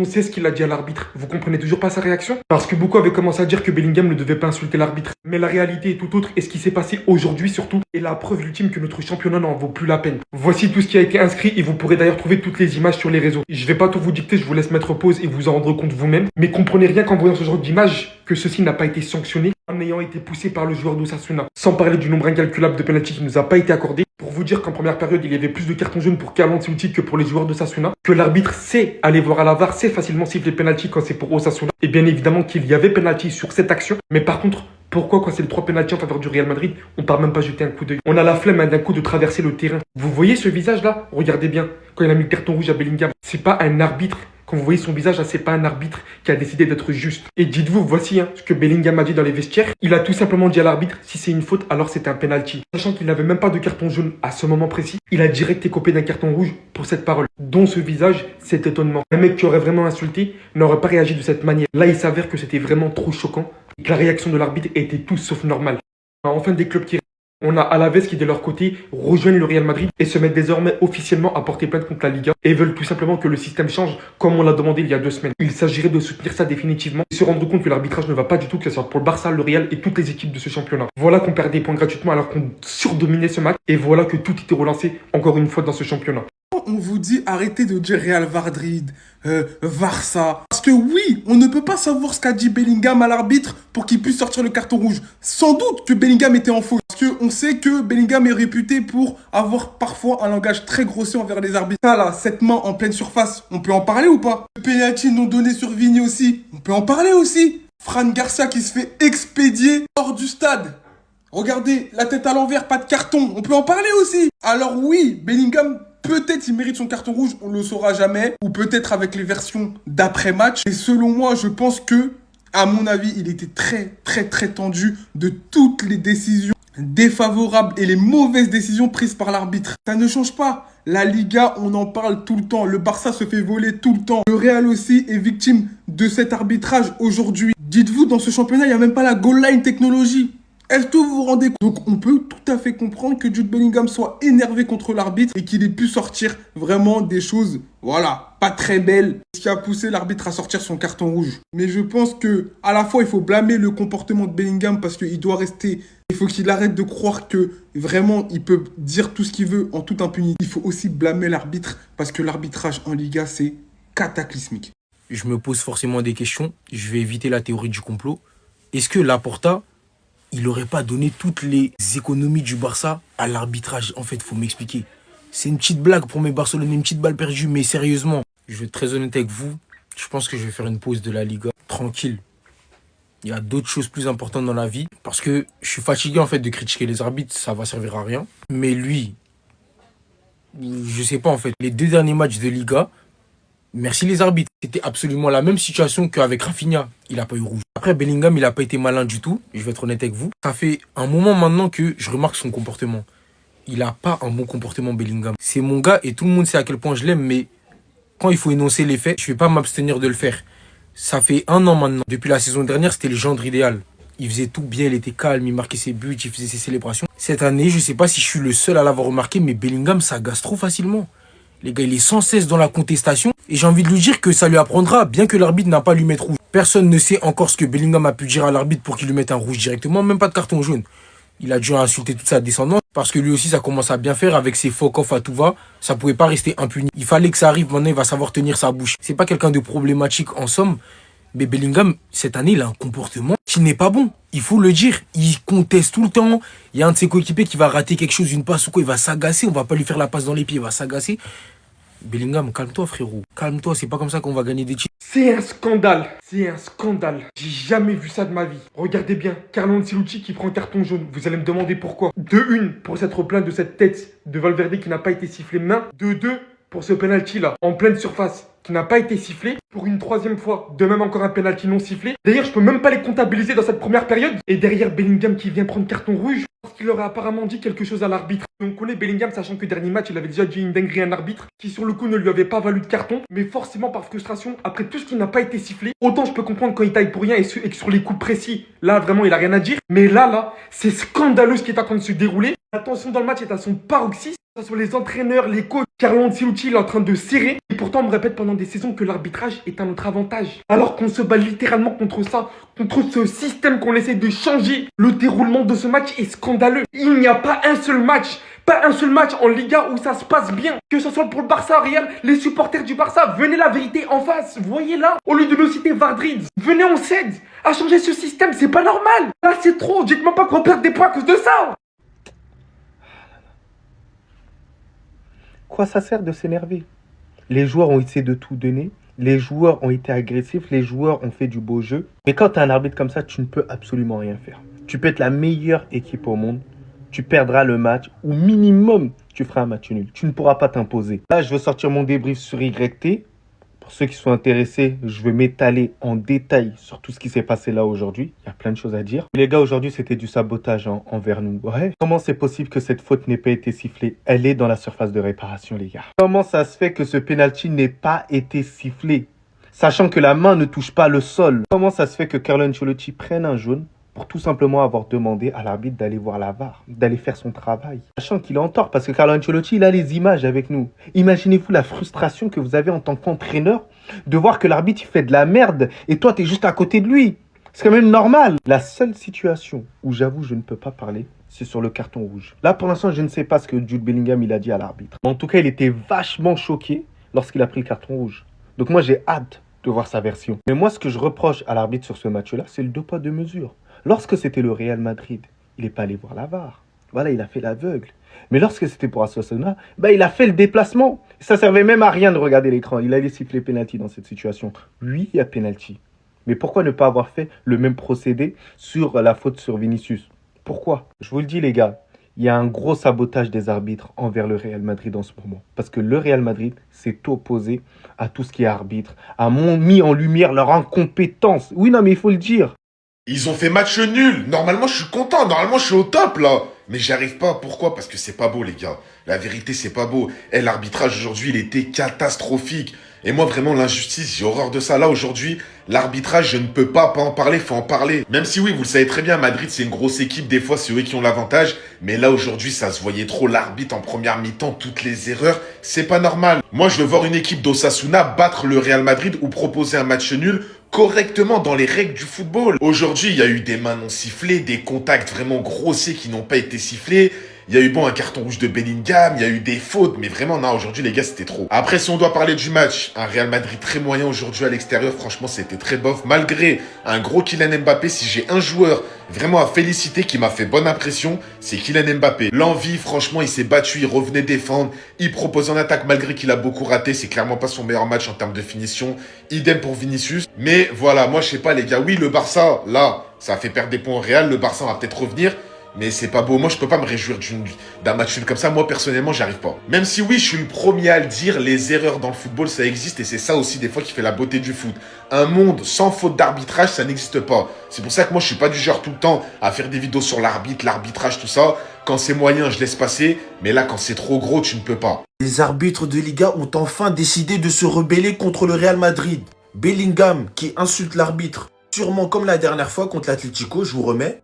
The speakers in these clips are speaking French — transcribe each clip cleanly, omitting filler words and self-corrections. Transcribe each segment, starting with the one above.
on sait ce qu'il a dit à l'arbitre. Vous comprenez toujours pas sa réaction? Parce que beaucoup avaient commencé à dire que Bellingham ne devait pas insulter l'arbitre. Mais la réalité est tout autre et ce qui s'est passé aujourd'hui surtout est la preuve ultime que notre championnat n'en vaut plus la peine. Voici tout ce qui a été inscrit et vous pourrez d'ailleurs trouver toutes les images sur les réseaux. Je vais pas tout vous dicter, je vous laisse mettre pause et vous en rendre compte vous-même. Mais comprenez rien qu'en voyant ce genre d'image que ceci n'a pas été sanctionné en ayant été poussé par le joueur d'Osasuna. Sans parler du nombre incalculable de pénaltys qui nous a pas été accordé. Pour vous dire qu'en première période, il y avait plus de cartons jaunes pour Carlo Ancelotti que pour les joueurs d'Osasuna. Que l'arbitre sait aller voir à la VAR, sait facilement siffler pénalty quand c'est pour Osasuna. Et bien évidemment qu'il y avait pénalty sur cette action. Mais par contre, pourquoi quand c'est le 3 pénalty en faveur du Real Madrid, on part même pas jeter un coup d'œil? On a la flemme d'un coup de traverser le terrain. Vous voyez ce visage-là? Regardez bien. Quand il a mis le carton rouge à Bellingham, c'est pas un arbitre. Quand vous voyez son visage, là, c'est pas un arbitre qui a décidé d'être juste. Et dites-vous, voici ce que Bellingham a dit dans les vestiaires. Il a tout simplement dit à l'arbitre, si c'est une faute, alors c'est un penalty. Sachant qu'il n'avait même pas de carton jaune à ce moment précis, il a direct écopé d'un carton rouge pour cette parole. Dont ce visage, cet étonnement. Un mec qui aurait vraiment insulté n'aurait pas réagi de cette manière. Là, il s'avère que c'était vraiment trop choquant et que la réaction de l'arbitre était tout sauf normale. Enfin, des clubs qui... On a Alaves qui, de leur côté, rejoignent le Real Madrid et se mettent désormais officiellement à porter plainte contre la Liga et veulent tout simplement que le système change comme on l'a demandé il y a 2 semaines. Il s'agirait de soutenir ça définitivement et se rendre compte que l'arbitrage ne va pas du tout, que ce soit pour le Barça, le Real et toutes les équipes de ce championnat. Voilà qu'on perd des points gratuitement alors qu'on surdominait ce match et voilà que tout était relancé encore une fois dans ce championnat. On vous dit arrêtez de dire Real Madrid, Barça. Parce que oui, on ne peut pas savoir ce qu'a dit Bellingham à l'arbitre pour qu'il puisse sortir le carton rouge. Sans doute que Bellingham était en faute. Parce qu'on sait que Bellingham est réputé pour avoir parfois un langage très grossier envers les arbitres. Ça là, cette main en pleine surface, on peut en parler ou pas? Le penalty non donné sur Vini aussi, on peut en parler aussi. Fran Garcia qui se fait expédier hors du stade. Regardez, la tête à l'envers, pas de carton, on peut en parler aussi. Alors oui, Bellingham... Peut-être il mérite son carton rouge, on ne le saura jamais. Ou peut-être avec les versions d'après-match. Et selon moi, je pense que, à mon avis, il était très tendu de toutes les décisions défavorables et les mauvaises décisions prises par l'arbitre. Ça ne change pas. La Liga, on en parle tout le temps. Le Barça se fait voler tout le temps. Le Real aussi est victime de cet arbitrage aujourd'hui. Dites-vous, dans ce championnat, il n'y a même pas la goal line technologie. Est-ce que vous vous rendez compte? Donc on peut tout à fait comprendre que Jude Bellingham soit énervé contre l'arbitre et qu'il ait pu sortir vraiment des choses, voilà, pas très belles. Ce qui a poussé l'arbitre à sortir son carton rouge. Mais je pense que à la fois il faut blâmer le comportement de Bellingham parce qu'il doit rester... Il faut qu'il arrête de croire que vraiment il peut dire tout ce qu'il veut en toute impunité. Il faut aussi blâmer l'arbitre parce que l'arbitrage en Liga c'est cataclysmique. Je me pose forcément des questions. Je vais éviter la théorie du complot. Est-ce que Laporta... il n'aurait pas donné toutes les économies du Barça à l'arbitrage? En fait, il faut m'expliquer. C'est une petite blague pour mes Barcelonais, une petite balle perdue, mais sérieusement, je vais être très honnête avec vous. Je pense que je vais faire une pause de la Liga. Tranquille. Il y a d'autres choses plus importantes dans la vie. Parce que je suis fatigué en fait de critiquer les arbitres, ça va servir à rien. Mais lui, je sais pas en fait. Les 2 derniers matchs de Liga, merci les arbitres. C'était absolument la même situation qu'avec Rafinha. Il n'a pas eu rouge. Après, Bellingham, il n'a pas été malin du tout. Je vais être honnête avec vous. Ça fait un moment maintenant que je remarque son comportement. Il n'a pas un bon comportement, Bellingham. C'est mon gars et tout le monde sait à quel point je l'aime. Mais quand il faut énoncer les faits, je ne vais pas m'abstenir de le faire. Ça fait 1 an maintenant. Depuis la saison dernière, c'était le gendre idéal. Il faisait tout bien, il était calme, il marquait ses buts, il faisait ses célébrations. Cette année, je ne sais pas si je suis le seul à l'avoir remarqué, mais Bellingham s'agace trop facilement. Les gars, il est sans cesse dans la contestation. Et j'ai envie de lui dire que ça lui apprendra, bien que l'arbitre n'a pas à lui mettre rouge. Personne ne sait encore ce que Bellingham a pu dire à l'arbitre pour qu'il lui mette un rouge directement, même pas de carton jaune. Il a dû insulter toute sa descendance, parce que lui aussi, ça commence à bien faire avec ses fuck-off à tout va. Ça pouvait pas rester impuni. Il fallait que ça arrive, maintenant il va savoir tenir sa bouche. C'est pas quelqu'un de problématique en somme, mais Bellingham, cette année, il a un comportement qui n'est pas bon. Il faut le dire, il conteste tout le temps. Il y a un de ses coéquipiers qui va rater quelque chose, une passe ou quoi, il va s'agacer, on va pas lui faire la passe dans les pieds, il va s'agacer. Bellingham, calme-toi frérot, calme-toi, c'est pas comme ça qu'on va gagner des titres. C'est un scandale, c'est un scandale. J'ai jamais vu ça de ma vie. Regardez bien, Carlo Ancelotti qui prend carton jaune. Vous allez me demander pourquoi. De une, pour s'être plaint de cette tête de Valverde qui n'a pas été sifflée main. De deux, pour ce penalty là, en pleine surface, qui n'a pas été sifflé. Pour une 3e fois, de même encore un penalty non sifflé. D'ailleurs, je peux même pas les comptabiliser dans cette première période. Et derrière Bellingham qui vient prendre carton rouge, parce qu'il aurait apparemment dit quelque chose à l'arbitre. Et on connaît Bellingham, sachant que dernier match, il avait déjà dit une dinguerie à un arbitre, qui sur le coup ne lui avait pas valu de carton. Mais forcément, par frustration, après tout ce qui n'a pas été sifflé, autant je peux comprendre quand il taille pour rien et que sur les coups précis, là, vraiment, il a rien à dire. Mais là, c'est scandaleux ce qui est en train de se dérouler. La tension dans le match est à son paroxysme. Que ce soit les entraîneurs, les coachs, Carlo Ancelotti il est en train de serrer. Et pourtant, on me répète pendant des saisons que l'arbitrage est à notre avantage. Alors qu'on se bat littéralement contre ça, contre ce système qu'on essaie de changer. Le déroulement de ce match est scandaleux. Il n'y a pas un seul match. Pas un seul match en Liga où ça se passe bien. Que ce soit pour le Barça, Real, les supporters du Barça, venez la vérité en face. Voyez là, au lieu de nous citer Vardrid, venez on cède. À changer ce système, c'est pas normal. Là c'est trop, dites-moi pas qu'on perd des points à cause de ça. Quoi ça sert de s'énerver? Les joueurs ont essayé de tout donner. Les joueurs ont été agressifs. Les joueurs ont fait du beau jeu. Mais quand tu as un arbitre comme ça, tu ne peux absolument rien faire. Tu peux être la meilleure équipe au monde. Tu perdras le match ou minimum, tu feras un match nul. Tu ne pourras pas t'imposer. Là, je veux sortir mon débrief sur YT. Pour ceux qui sont intéressés, je vais m'étaler en détail sur tout ce qui s'est passé là aujourd'hui. Il y a plein de choses à dire. Les gars, aujourd'hui, c'était du sabotage envers nous. Ouais. Comment c'est possible que cette faute n'ait pas été sifflée? Elle est dans la surface de réparation, les gars. Comment ça se fait que ce penalty n'ait pas été sifflé, sachant que la main ne touche pas le sol? Comment ça se fait que Carlo Ancelotti prenne un jaune pour tout simplement avoir demandé à l'arbitre d'aller voir la VAR, d'aller faire son travail, sachant qu'il est en tort parce que Carlo Ancelotti, il a les images avec nous. Imaginez-vous la frustration que vous avez en tant qu'entraîneur de voir que l'arbitre il fait de la merde et toi, tu es juste à côté de lui. C'est quand même normal. La seule situation où j'avoue je ne peux pas parler, c'est sur le carton rouge. Là, pour l'instant, je ne sais pas ce que Jude Bellingham il a dit à l'arbitre. En tout cas, il était vachement choqué lorsqu'il a pris le carton rouge. Donc moi, j'ai hâte de voir sa version. Mais moi, ce que je reproche à l'arbitre sur ce match-là, c'est le deux poids, deux mesures. Lorsque c'était le Real Madrid, il n'est pas allé voir la VAR. Voilà, il a fait l'aveugle. Mais lorsque c'était pour Osasuna, il a fait le déplacement. Ça servait même à rien de regarder l'écran. Il allait siffler penalty dans cette situation. Oui, il y a penalty. Mais pourquoi ne pas avoir fait le même procédé sur la faute sur Vinicius? Pourquoi? Je vous le dis les gars, il y a un gros sabotage des arbitres envers le Real Madrid en ce moment. Parce que le Real Madrid s'est opposé à tout ce qui est arbitre, a mis en lumière leur incompétence. Oui, non, mais il faut le dire. Ils ont fait match nul. Normalement, je suis content. Normalement, je suis au top, là. Mais j'y arrive pas. Pourquoi? Parce que c'est pas beau, les gars. La vérité, c'est pas beau. L'arbitrage aujourd'hui, il était catastrophique. Et moi, vraiment, l'injustice, j'ai horreur de ça. Là, aujourd'hui, l'arbitrage, je ne peux pas en parler. Faut en parler. Même si, oui, vous le savez très bien, Madrid, c'est une grosse équipe. Des fois, c'est eux qui ont l'avantage. Mais là, aujourd'hui, ça se voyait trop. L'arbitre, en première mi-temps, toutes les erreurs, c'est pas normal. Moi, je veux voir une équipe d'Osasuna battre le Real Madrid ou proposer un match nul correctement dans les règles du football. Aujourd'hui, il y a eu des mains non sifflées, des contacts vraiment grossiers qui n'ont pas été sifflés. Il y a eu un carton rouge de Bellingham, il y a eu des fautes, mais vraiment, non, aujourd'hui, les gars, c'était trop. Après, si on doit parler du match, un Real Madrid très moyen aujourd'hui à l'extérieur, franchement, c'était très bof. Malgré un gros Kylian Mbappé, si j'ai un joueur vraiment à féliciter qui m'a fait bonne impression, c'est Kylian Mbappé. L'envie, franchement, il s'est battu, il revenait défendre, il propose en attaque malgré qu'il a beaucoup raté. C'est clairement pas son meilleur match en termes de finition. Idem pour Vinicius. Mais voilà, moi, je sais pas, les gars, oui, le Barça, là, ça a fait perdre des points au Real. Le Barça va peut-être revenir. Mais c'est pas beau. Moi, je peux pas me réjouir d'un match nul comme ça. Moi, personnellement, j'y arrive pas. Même si oui, je suis le premier à le dire, les erreurs dans le football, ça existe. Et c'est ça aussi, des fois, qui fait la beauté du foot. Un monde sans faute d'arbitrage, ça n'existe pas. C'est pour ça que moi, je suis pas du genre tout le temps à faire des vidéos sur l'arbitre, l'arbitrage, tout ça. Quand c'est moyen, je laisse passer. Mais là, quand c'est trop gros, tu ne peux pas. Les arbitres de Liga ont enfin décidé de se rebeller contre le Real Madrid. Bellingham qui insulte l'arbitre. Sûrement comme la dernière fois contre l'Atlético, je vous remets.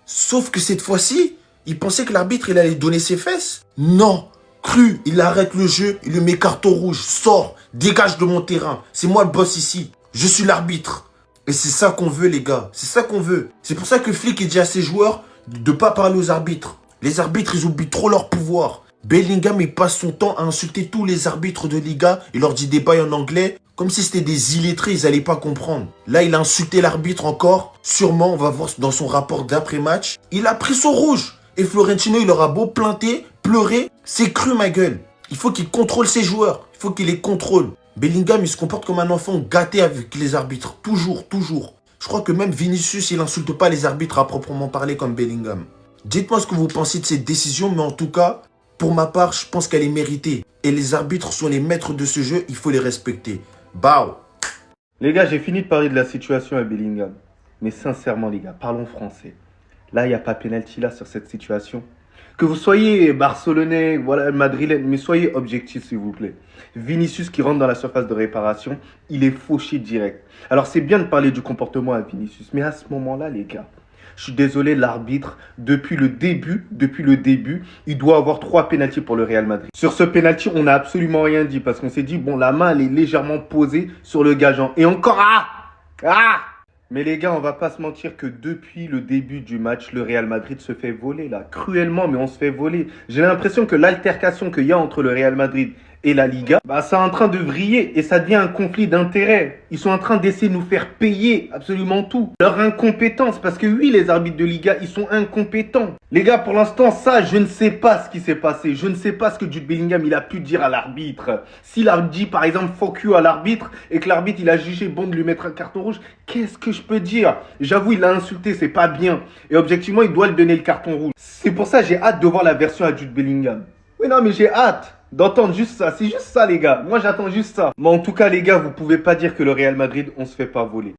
Sauf que cette fois-ci, il pensait que l'arbitre il allait donner ses fesses. Non, cru, il arrête le jeu, il lui met carton rouge, sort, dégage de mon terrain. C'est moi le boss ici, je suis l'arbitre. Et c'est ça qu'on veut les gars, c'est ça qu'on veut. C'est pour ça que Flick dit à ses joueurs de ne pas parler aux arbitres. Les arbitres ils oublient trop leur pouvoir. Bellingham il passe son temps à insulter tous les arbitres de Liga. Il leur dit des bails en anglais. Comme si c'était des illettrés, ils n'allaient pas comprendre. Là, il a insulté l'arbitre encore. Sûrement, on va voir dans son rapport d'après-match. Il a pris son rouge. Et Florentino, il aura beau planter, pleurer. C'est cru, ma gueule. Il faut qu'il contrôle ses joueurs. Il faut qu'il les contrôle. Bellingham, il se comporte comme un enfant gâté avec les arbitres. Toujours, toujours. Je crois que même Vinicius, il n'insulte pas les arbitres à proprement parler comme Bellingham. Dites-moi ce que vous pensez de cette décision, mais en tout cas, pour ma part, je pense qu'elle est méritée. Et les arbitres sont les maîtres de ce jeu, il faut les respecter. Bao. Les gars, j'ai fini de parler de la situation à Bellingham. Mais sincèrement, les gars, parlons français. Là, il n'y a pas pénalty là sur cette situation. Que vous soyez barcelonais, voilà, madrilène, mais soyez objectifs, s'il vous plaît. Vinicius qui rentre dans la surface de réparation, il est fauché direct. Alors, c'est bien de parler du comportement à Vinicius, mais à ce moment-là, les gars, Je suis désolé, l'arbitre, depuis le début, il doit avoir 3 pénaltys pour le Real Madrid. Sur ce pénalty, on n'a absolument rien dit parce qu'on s'est dit, bon, la main, elle est légèrement posée sur le gageant. Et encore, mais les gars, on va pas se mentir que depuis le début du match, le Real Madrid se fait voler là. Cruellement, mais on se fait voler. J'ai l'impression que l'altercation qu'il y a entre le Real Madrid et la Liga, c'est en train de vriller et ça devient un conflit d'intérêts. Ils sont en train d'essayer de nous faire payer absolument tout. Leur incompétence, parce que oui, les arbitres de Liga, ils sont incompétents. Les gars, pour l'instant, ça, je ne sais pas ce qui s'est passé. Je ne sais pas ce que Jude Bellingham, il a pu dire à l'arbitre. S'il a dit, par exemple, fuck you à l'arbitre et que l'arbitre, il a jugé bon de lui mettre un carton rouge, qu'est-ce que je peux dire? J'avoue, il l'a insulté, c'est pas bien. Et objectivement, il doit lui donner le carton rouge. C'est pour ça que j'ai hâte de voir la version à Jude Bellingham. Oui, non, mais j'ai hâte d'entendre juste ça. C'est juste ça, les gars. Moi, j'attends juste ça. Mais en tout cas, les gars, vous pouvez pas dire que le Real Madrid, on se fait pas voler.